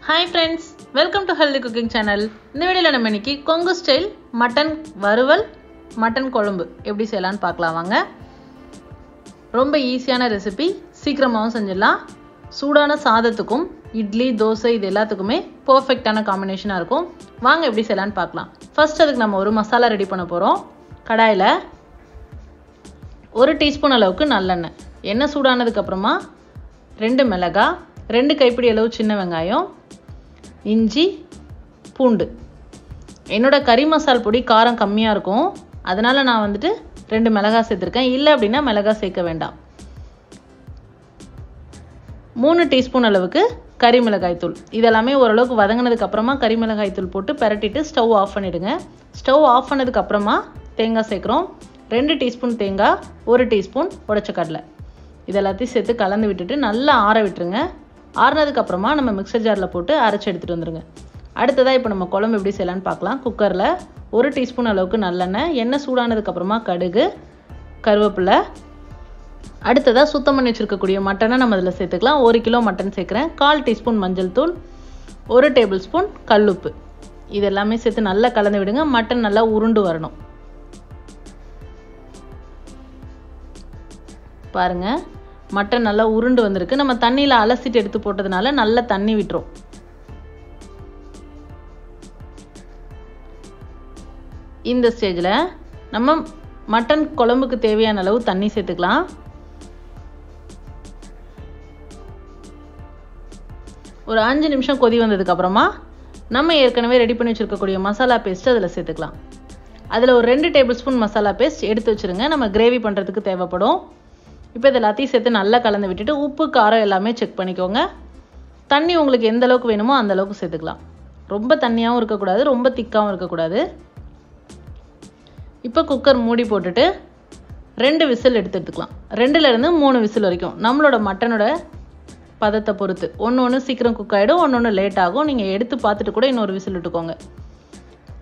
Hi friends, welcome to Healthy Cooking Channel. இந்த வீடியோல நம்ம இன்னைக்கு கொங்கு ஸ்டைல் மட்டன் வறுவல் மட்டன் குழம்பு எப்படி செய்யலாம்னு பார்க்கலாம் வாங்க. ரொம்ப ஈஸியான ரெசிபி, சீக்கிரமாவும் செஞ்சிடலாம். சூடான சாதத்துக்கும் இட்லி தோசை இது எல்லாத்துக்குமே பெர்ஃபெக்ட்டான காம்பினேஷனா இருக்கும். வாங்க எப்படி செய்யலாம்னு பார்க்கலாம். ஃபர்ஸ்ட் அதுக்கு நம்ம ஒரு மசாலா ரெடி பண்ண போறோம். கடாயில 1 டீஸ்பூன் அளவுக்கு நல்லெண்ணெய். எண்ணெய் சூடானதுக்கு அப்புறமா 2 மிளகாய், 2 கைப்பிடி அளவு சின்ன வெங்காயம், இஞ்சி, பூண்டு. என்னோட கறி மசால் பொடி காரம் கம்மியாக இருக்கும், அதனால் நான் 2 மிளகாய் சேர்த்துருக்கேன். இல்லை அப்படின்னா மிளகாய் சேர்க்க வேண்டாம். 3 டீஸ்பூன் அளவுக்கு கறி மிளகாய் தூள். இதெல்லாமே ஓரளவுக்கு வதங்கினதுக்கு அப்புறமா கறி மிளகாய் தூள் போட்டு பரட்டிட்டு ஸ்டவ் ஆஃப் பண்ணிவிடுங்க. ஸ்டவ் ஆஃப் பண்ணதுக்கு அப்புறமா தேங்காய் சேர்க்குறோம். 2 டீஸ்பூன் தேங்காய், 1 டீஸ்பூன் உடைச்ச கடலை. இதெல்லாத்தையும் சேர்த்து கலந்து விட்டுட்டு நல்லா ஆற விட்டுருங்க. ஆறுனதுக்கு அப்புறமா நம்ம மிக்சர் ஜாரில் போட்டு அரைச்சி எடுத்துகிட்டு வந்துடுங்க. அடுத்ததாக இப்போ நம்ம குழம்பு எப்படி செய்யலான்னு பார்க்கலாம். குக்கரில் 1 டீஸ்பூன் அளவுக்கு நல்லெண்ணெய், எண்ணெய் சூடானதுக்கு அப்புறமா கடுகு, கருவேப்பிலை. அடுத்ததாக சுத்தம் பண்ணி வச்சுருக்கக்கூடிய மட்டனை நம்ம இதில் சேர்த்துக்கலாம். 1 கிலோ மட்டன் சேர்க்குறேன். 1/4 டீஸ்பூன் மஞ்சள் தூள், 1 டேபிள் ஸ்பூன் கல்லுப்பு. இது எல்லாமே சேர்த்து நல்லா கலந்து விடுங்க. மட்டன் நல்லா உருண்டு வரணும். பாருங்கள், மட்டன் நல்லா உருண்டு வந்திருக்கு. நம்ம தண்ணியில் அலசிட்டு எடுத்து போட்டதுனால நல்லா தண்ணி விட்டுரும். இந்த ஸ்டேஜில் நம்ம மட்டன் குழம்புக்கு தேவையான அளவு தண்ணி சேர்த்துக்கலாம். ஒரு 5 நிமிஷம் கொதி வந்ததுக்கு அப்புறமா நம்ம ஏற்கனவே ரெடி பண்ணி வச்சுருக்கக்கூடிய மசாலா பேஸ்ட்டு அதில் சேர்த்துக்கலாம். அதில் ஒரு 2 டேபிள் ஸ்பூன் மசாலா பேஸ்ட் எடுத்து வச்சுருங்க. நம்ம கிரேவி பண்ணுறதுக்கு தேவைப்படும். இப்போ இது எல்லாத்தையும் சேர்த்து நல்லா கலந்து விட்டுட்டு உப்பு காரம் எல்லாமே செக் பண்ணிக்கோங்க. தண்ணி உங்களுக்கு எந்த அளவுக்கு வேணுமோ அந்த அளவுக்கு சேர்த்துக்கலாம். ரொம்ப தண்ணியாகவும் இருக்கக்கூடாது, ரொம்ப திக்காகவும் இருக்கக்கூடாது. இப்போ குக்கர் மூடி போட்டுட்டு 2 விசில் எடுத்துக்கலாம். 2லேருந்து 3 விசில் வரைக்கும் நம்மளோட மட்டனோட பதத்தை பொறுத்து. ஒன்று சீக்கிரம் குக் ஆகிடும், ஒன்று லேட் ஆகும். நீங்கள் எடுத்து பார்த்துட்டு கூட இன்னொரு விசில் விட்டுக்கோங்க.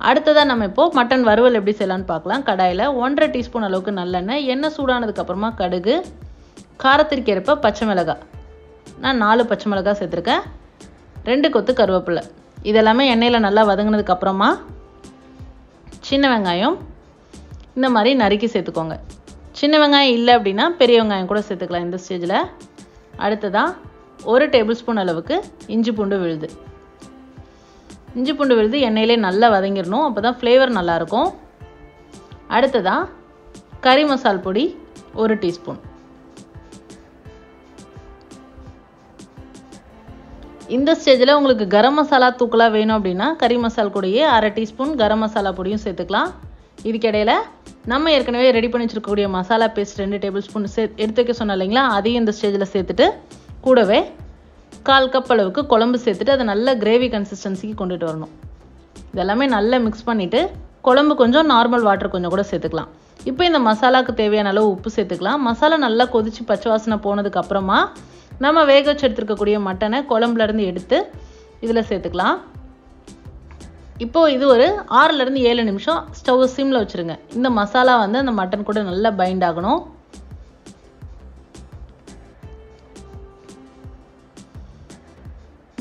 அடுத்ததாக நம்ம இப்போது மட்டன் வறுவல் எப்படி செய்யலான்னு பார்க்கலாம். கடாயில் 1/2 டீஸ்பூன் அளவுக்கு நல்லெண்ணெய், எண்ணெய் சூடானதுக்கப்புறமா கடுகு, காரத்திற்கு ஏற்ப பச்சை மிளகாய். நான் 4 பச்சை மிளகாய் சேர்த்துருக்கேன். 2 கொத்து கருவேப்பிலை. இதெல்லாமே எண்ணெயில் நல்லா வதங்கினதுக்கப்புறமா சின்ன வெங்காயம் இந்த மாதிரி நறுக்கி சேர்த்துக்கோங்க. சின்ன வெங்காயம் இல்லை அப்படின்னா பெரிய வெங்காயம் கூட சேர்த்துக்கலாம் இந்த ஸ்டேஜில். அடுத்ததாக 1 டேபிள் ஸ்பூன் அளவுக்கு இஞ்சி பூண்டு விழுது. இஞ்சி பூண்டு விழுது எண்ணெயிலே நல்லா வதங்கிடணும், அப்போ தான் ஃப்ளேவர் நல்லாயிருக்கும். அடுத்ததாக கறி மசால் பொடி 1 டீஸ்பூன். இந்த ஸ்டேஜில் உங்களுக்கு கரம் மசாலா தூக்கலாக வேணும் அப்படின்னா கறி மசால் கூடயே 1/2 டீஸ்பூன் கரம் மசாலா பொடியும் சேர்த்துக்கலாம். இதுக்கிடையில் நம்ம ஏற்கனவே ரெடி பண்ணி வச்சுருக்கக்கூடிய மசாலா பேஸ்ட் 2 டேபிள் ஸ்பூன் எடுத்து வைக்க சொன்னோம் இல்லைங்களா, அதையும் இந்த ஸ்டேஜில் சேர்த்துட்டு கூடவே 1/4 கப் அளவுக்கு குழம்பு சேர்த்துட்டு அதை நல்ல கிரேவி கன்சிஸ்டன்சிக்கு கொண்டுட்டு வரணும். இதெல்லாமே நல்லா மிக்ஸ் பண்ணிவிட்டு குழம்பு கொஞ்சம் நார்மல் வாட்டர் கொஞ்சம் கூட சேர்த்துக்கலாம். இப்போ இந்த மசாலாவுக்கு தேவையான அளவு உப்பு சேர்த்துக்கலாம். மசாலா நல்லா கொதித்து பச்சை வாசனை போனதுக்கு அப்புறமா நம்ம வேக வச்சு எடுத்துருக்கக்கூடிய மட்டனை குழம்புலேருந்து எடுத்து இதில் சேர்த்துக்கலாம். இப்போது இது ஒரு 6லேருந்து 7 நிமிஷம் ஸ்டவ் சிம்மில் வச்சுருங்க. இந்த மசாலா அந்த மட்டன் கூட நல்லா பைண்ட் ஆகணும்.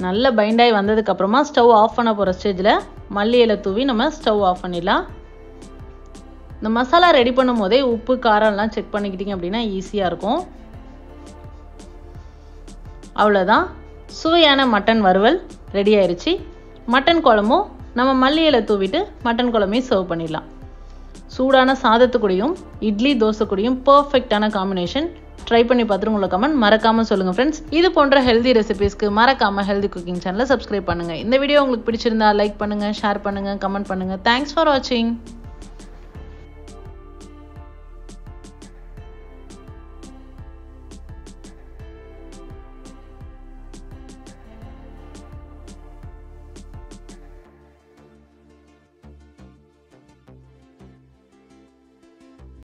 நல்ல பைண்டாகி வந்ததுக்கப்புறமா ஸ்டவ் ஆஃப் பண்ண போகிற ஸ்டேஜில் மல்லி இலை தூவி நம்ம ஸ்டவ் ஆஃப் பண்ணிடலாம். இந்த மசாலா ரெடி பண்ணும் போதே உப்பு காரம்லாம் செக் பண்ணிக்கிட்டிங்க அப்படின்னா ஈஸியாக இருக்கும். அவ்வளோதான், சுவையான மட்டன் வறுவல் ரெடி ஆயிடுச்சு. மட்டன் குழம்பும் நம்ம மல்லி இலை தூவிட்டு மட்டன் குழம்பையும் சர்வ் பண்ணிடலாம். சூடான சாதத்துக்கூடையும் இட்லி தோசை கூடையும் பர்ஃபெக்டான காம்பினேஷன். ட்ரை பண்ணி பார்த்துட்டு உங்களை கமெண்ட் மறக்காமல் சொல்லுங்கள் ஃப்ரெண்ட்ஸ். இது போன்ற ஹெல்தி ரெசிபீஸ்க்கு மறக்காமல் ஹெல்தி குக்கிங் சேனலை சப்ஸ்கிரைப் பண்ணுங்கள். இந்த வீடியோ உங்களுக்கு பிடிச்சிருந்தா லைக் பண்ணுங்கள், ஷேர் பண்ணுங்கள், கமெண்ட் பண்ணுங்கள். தேங்க்ஸ் ஃபார் வாட்சிங்.